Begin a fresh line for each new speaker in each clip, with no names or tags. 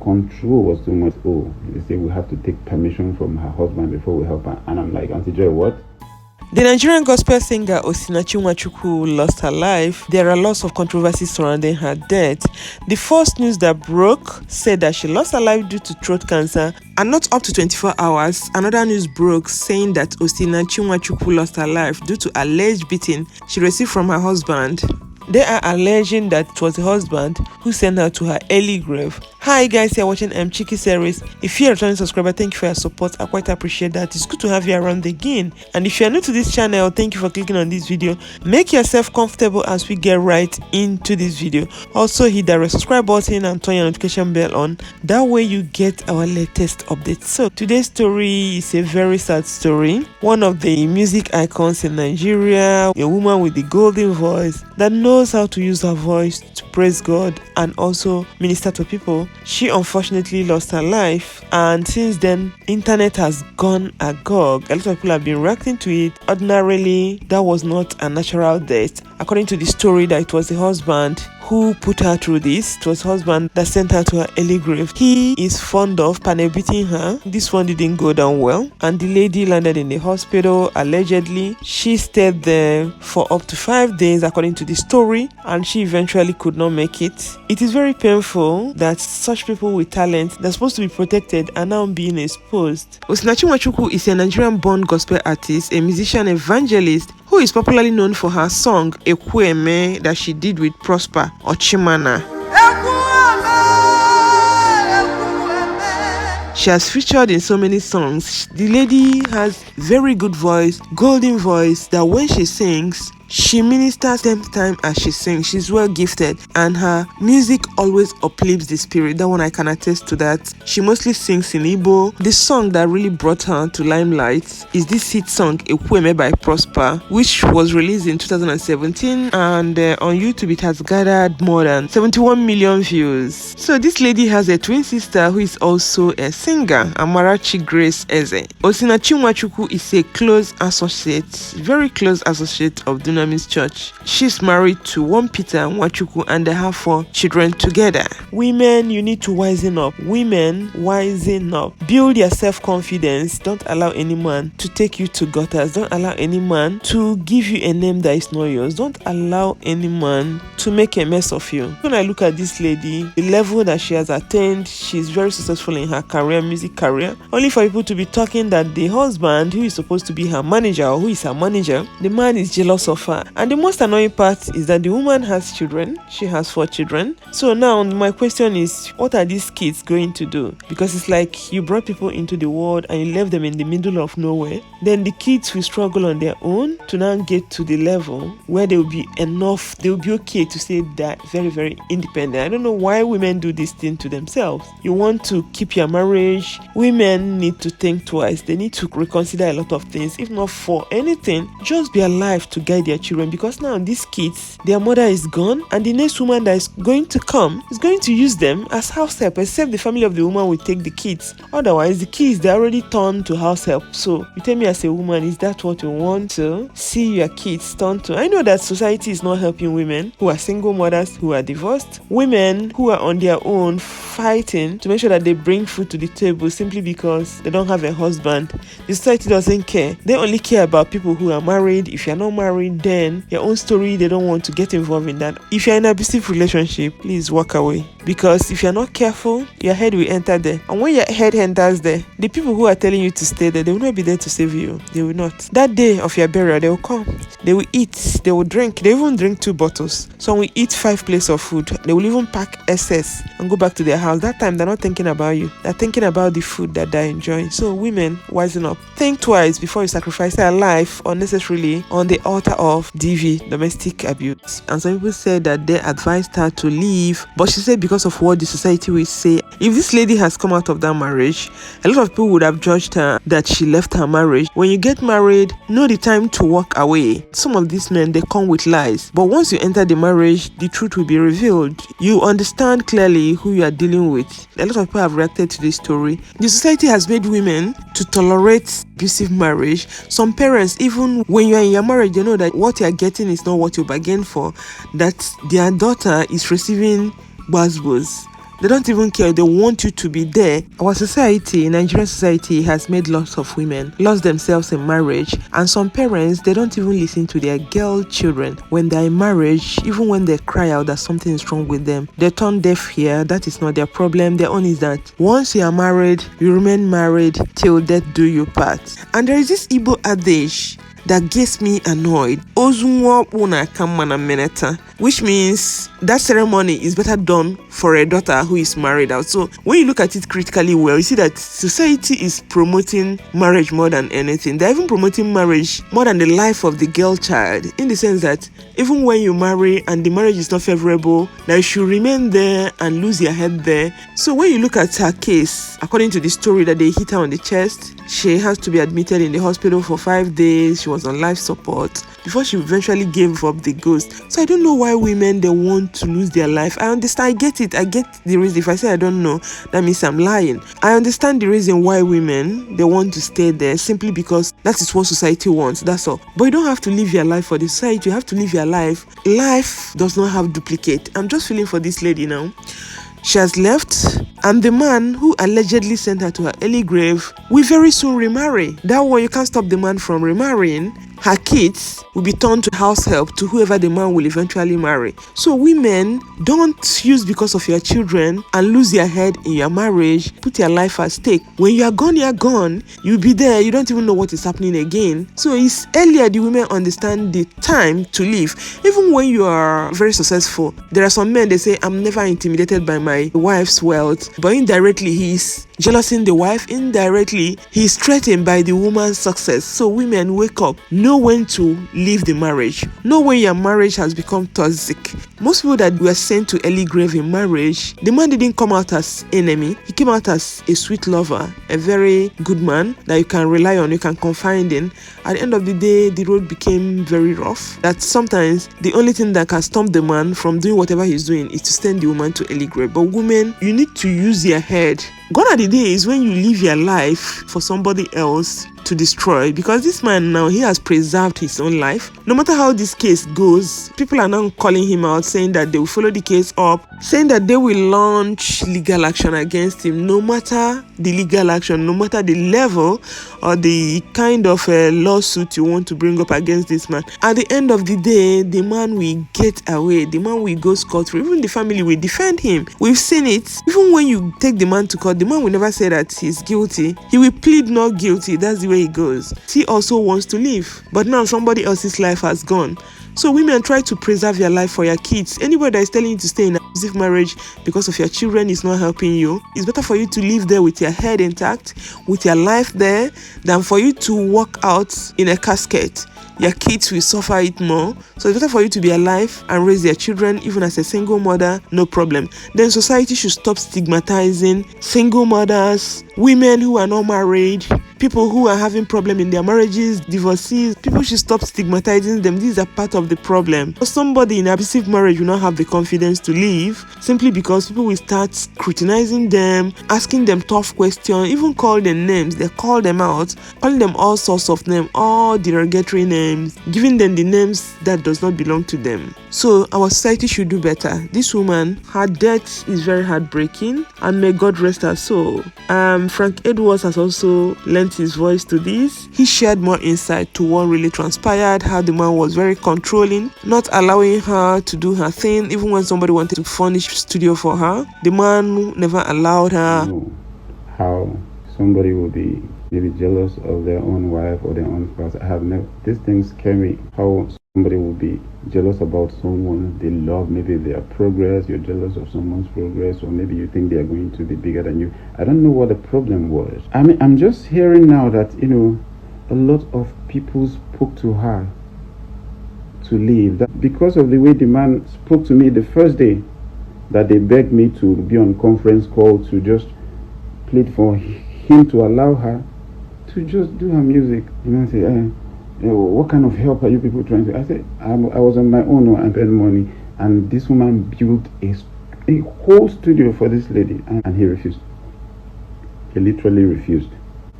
control was too much. Oh, they say we have to take permission from her husband before we help her. And I'm like, Auntie Joy, what?
The Nigerian gospel singer Osinachi Nwachukwu lost her life. There are lots of controversies surrounding her death. The first news that broke said that she lost her life due to throat cancer, and not up to 24 hours, another news broke saying that Osinachi Nwachukwu lost her life due to alleged beating she received from her husband. They are alleging that it was the husband who sent her to her early grave. Hi guys, you're watching Mchikky series. If you're a returning subscriber, thank you for your support. I quite appreciate that. It's good to have you around again. And if you're new to this channel, thank you for clicking on this video. Make yourself comfortable as we get right into this video. Also hit that red subscribe button and turn your notification bell on. That way you get our latest updates. So today's story is a very sad story. One of the music icons in Nigeria, a woman with the golden voice that knows how to use her voice to praise God and also minister to people. She unfortunately lost her life, and since then internet has gone agog. A lot of people have been reacting to it. Ordinarily, that was not a natural death. According to the story, that it was the husband who put her through this. It was husband that sent her to her early grave. He is fond of beating her. This one didn't go down well, and the lady landed in the hospital. Allegedly, she stayed there for up to 5 days according to the story, and she eventually could not make it. It is very painful that such people with talent that's supposed to be protected are now being exposed. Osinachi Nwachukwu is a Nigerian-born gospel artist, a musician, evangelist who is popularly known for her song Ekwueme that she did with Prosper or Chimana. She has featured in so many songs. The lady has very good voice, golden voice, that when she sings, she ministers same time as she sings. She's well gifted, and her music always uplifts the spirit. That one I can attest to that. She mostly sings in Igbo. The song that really brought her to limelight is this hit song Ekwueme by Prosper, which was released in 2017, and on YouTube it has gathered more than 71 million views. So this lady has a twin sister who is also a singer, Amarachi Grace Eze. Osinachi Nwachukwu is a close associate, very close associate of Dunamis Church. She's married to 1 Peter Nwachukwu, and they have 4 children together. Women, you need to wisen up. Women, wisen up. Build your self-confidence. Don't allow any man to take you to gutters. Don't allow any man to give you a name that is not yours. Don't allow any man to make a mess of you. When I look at this lady, the level that she has attained, she's very successful in her career, music career. Only for people to be talking that the husband, who is supposed to be her manager or who is her manager, the man is jealous of her. And the most annoying part is that the woman has children. She has 4 children. So now my question is, what are these kids going to do? Because it's like you brought people into the world and you left them in the middle of nowhere. Then the kids will struggle on their own to now get to the level where they will be enough, they will be okay to say that very, very independent. I don't know why women do this thing to themselves. You want to keep your marriage. Women need to think twice. They need to reconsider a lot of things. If not for anything, just be alive to guide their children, because now these kids, their mother is gone, and the next woman that is going to come is going to use them as house help, except the family of the woman will take the kids. Otherwise, the kids, they're already turned to house help. So you tell me, as a woman, is that what you want to see your kids turn to? I know that society is not helping women who are single mothers, who are divorced, women who are on their own fighting to make sure that they bring food to the table simply because they don't have a husband. The society doesn't care. They only care about people who are married. If you're not married, then your own story, they don't want to get involved in that. If you're in an abusive relationship, please walk away, because if you're not careful, your head will enter there, and when your head enters there, the people who are telling you to stay there, they will not be there to save you. They will not. That day of your burial, they will come, they will eat, they will drink, they even drink 2 bottles. Some will eat 5 plates of food. They will even pack excess and go back to their house. That time, they're not thinking about you, they're thinking about the food that they're enjoying. So women, wisen up. Think twice before you sacrifice their life unnecessarily on the altar of DV, domestic abuse. And some people said that they advised her to leave, but she said because of what the society will say. If this lady has come out of that marriage, a lot of people would have judged her that she left her marriage. When you get married, know the time to walk away. Some of these men, they come with lies, but once you enter the marriage, the truth will be revealed. You understand clearly who you are dealing with. A lot of people have reacted to this story. The society has made women to tolerate abusive marriage. Some parents, even when you are in your marriage, they know that what you are getting is not what you bargained for, that their daughter is receiving buzzwords. They don't even care. They want you to be there. Our society, Nigerian society, has made lots of women lost themselves in marriage, and some parents, they don't even listen to their girl children when they're in marriage. Even when they cry out that something is wrong with them, they turn deaf here. That is not their problem. Their own is that once you are married, you remain married till death do you part. And there is this Igbo adage that gets me annoyed. Which means that ceremony is better done for a daughter who is married out. So when you look at it critically well, you see that society is promoting marriage more than anything. They're even promoting marriage more than the life of the girl child, in the sense that even when you marry and the marriage is not favorable, that you should remain there and lose your head there. So when you look at her case, according to the story, that they hit her on the chest, she has to be admitted in the hospital for 5 days. She was on life support before she eventually gave up the ghost. So I don't know why women, they want to lose their life. I understand, I get it, I get the reason. If I say I don't know, that means I'm lying. I understand the reason why women, they want to stay there, simply because that is what society wants, that's all. But you don't have to live your life for the society, you have to live your life. Life does not have duplicate. I'm just feeling for this lady now. She has left, and the man who allegedly sent her to her early grave will very soon remarry. That way, you can't stop the man from remarrying. Her kids will be turned to house help to whoever the man will eventually marry. So women, don't use because of your children and lose your head in your marriage. Put your life at stake. When you are gone, you are gone. You'll be there. You don't even know what is happening again. So it's earlier the women understand the time to live. Even when you are very successful, there are some men, they say, I'm never intimidated by my wife's wealth. But indirectly, he's jealousing the wife. Indirectly, he's threatened by the woman's success. So women, wake up. Know when to leave the marriage. Know when your marriage has become toxic. Most people that were sent to early grave in marriage, the man didn't come out as enemy. He came out as a sweet lover, a very good man that you can rely on, you can confide in. At the end of the day, the road became very rough. That sometimes the only thing that can stop the man from doing whatever he's doing is to send the woman to early grave. But women, you need to use your head. Gone are the days when you live your life for somebody else to destroy, because this man now, he has preserved his own life. No matter how this case goes, people are now calling him out, saying that they will follow the case up, saying that they will launch legal action against him. No matter the legal action, no matter the level or the kind of lawsuit you want to bring up against this man, at the end of the day, the man will get away. The man will go scot-free. Even the family will defend him. We've seen it. Even when you take the man to court, the man will never say that he's guilty. He will plead not guilty. That's the way it goes. He also wants to live, but now somebody else's life has gone. So women, try to preserve your life for your kids. Anybody that is telling you to stay in an abusive marriage because of your children is not helping you. It's better for you to live there with your head intact, with your life there, than for you to walk out in a casket. Your kids will suffer it more. So it's better for you to be alive and raise their children, even as a single mother, no problem. Then society should stop stigmatizing single mothers, women who are not married, people who are having problem in their marriages, divorcees. People should stop stigmatizing them. These are part of the problem. Somebody in an abusive marriage will not have the confidence to leave, simply because people will start scrutinizing them, asking them tough questions, even call them names. They call them out, calling them all sorts of names, all derogatory names, giving them the names that does not belong to them. So our society should do better. This woman, her death is very heartbreaking, and may God rest her soul. Frank Edwards has also lent his voice to this. He shared more insight to what really transpired, how the man was very controlling, not allowing her to do her thing. Even when somebody wanted to furnish studio for her, the man never allowed her.
Know how somebody will be maybe jealous of their own wife or their own spouse. I have never, these things scare me. How somebody will be jealous about someone they love, maybe their progress. You're jealous of someone's progress, or maybe you think they are going to be bigger than you. I don't know what the problem was. I mean, I'm just hearing now that, a lot of people spoke to her to leave. That because of the way the man spoke to me the first day, that they begged me to be on conference call to just plead for him to allow her to just do her music. Say, what kind of help are you people trying to? I said, I was on my own and earned money, and this woman built a whole studio for this lady, and he refused. He literally refused.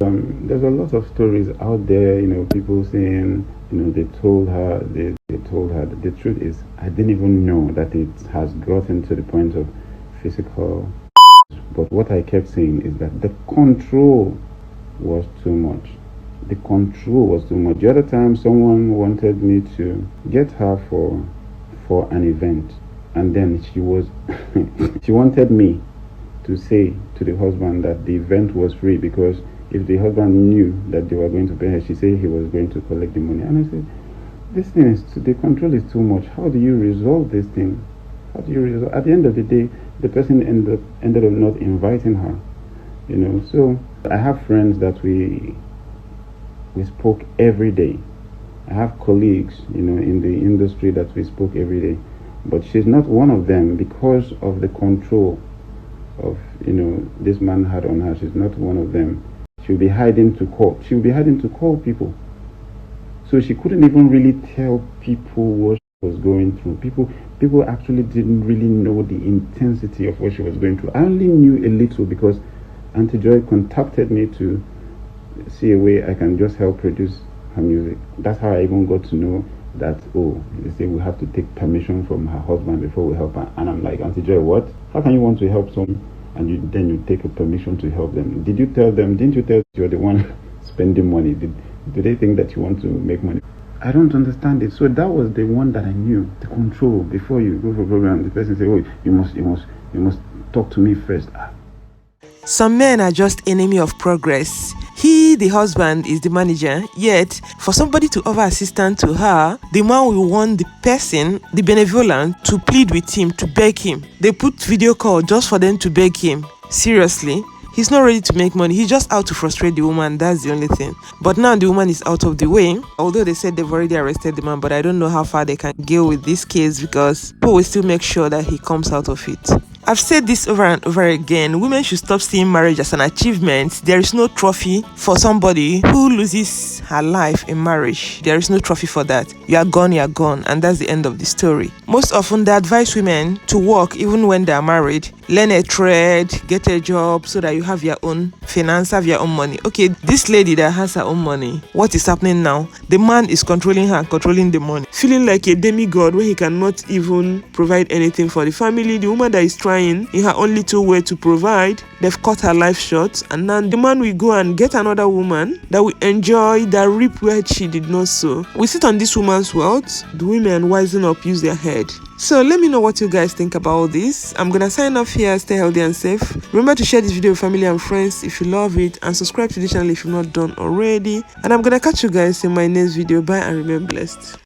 There's a lot of stories out there, people saying, they told her. The truth is, I didn't even know that it has gotten to the point of physical But what I kept saying is that the control was too much. The control was too much. The other time, someone wanted me to get her for an event, and then she was she wanted me to say to the husband that the event was free, because if the husband knew that they were going to pay her, she said he was going to collect the money. And I said, this thing is the control is too much. How do you resolve this thing? How do you resolve? At the end of the day, the person ended up not inviting her. So I have friends that we spoke every day. I have colleagues, in the industry that we spoke every day. But she's not one of them because of the control of, this man had on her. She's not one of them. She'll be hiding to call people. So she couldn't even really tell people what she was going through. People actually didn't really know the intensity of what she was going through. I only knew a little because Auntie Joy contacted me to see a way I can just help produce her music. That's how I even got to know that, they say we have to take permission from her husband before we help her. And I'm like, Auntie Joy, what? How can you want to help someone and then you take a permission to help them? Didn't you tell you're the one spending money? Do they think that you want to make money? I don't understand it. So that was the one that I knew, the control. Before you go for a program, the person say, you must talk to me first.
Some men are just enemy of progress. He, the husband, is the manager, yet for somebody to offer assistance to her, the man will want the person, the benevolent, to plead with him, to beg him. They put video call just for them to beg him. Seriously? He's not ready to make money. He's just out to frustrate the woman. That's the only thing. But now the woman is out of the way. Although they said they've already arrested the man, but I don't know how far they can go with this case because people will still make sure that he comes out of it. I've said this over and over again. Women should stop seeing marriage as an achievement. There is no trophy for somebody who loses her life in marriage. There is no trophy for that. You are gone, and that's the end of the story. Most often, they advise women to work even when they are married. Learn a trade, get a job so that you have your own finance, have your own money. Okay, this lady that has her own money, what is happening now? The man is controlling her, controlling the money. Feeling like a demigod when he cannot even provide anything for the family. The woman that is trying in her own little way to provide, they've cut her life short, and now the man will go and get another woman that will enjoy, that reap where she did not sow. We sit on this woman's wealth. The women wisen up, use their head. So let me know what you guys think about all this. I'm gonna sign off here. Stay healthy and safe. Remember to share this video with family and friends if you love it, and subscribe to the channel if you've not done already. And I'm gonna catch you guys in my next video. Bye and remain blessed.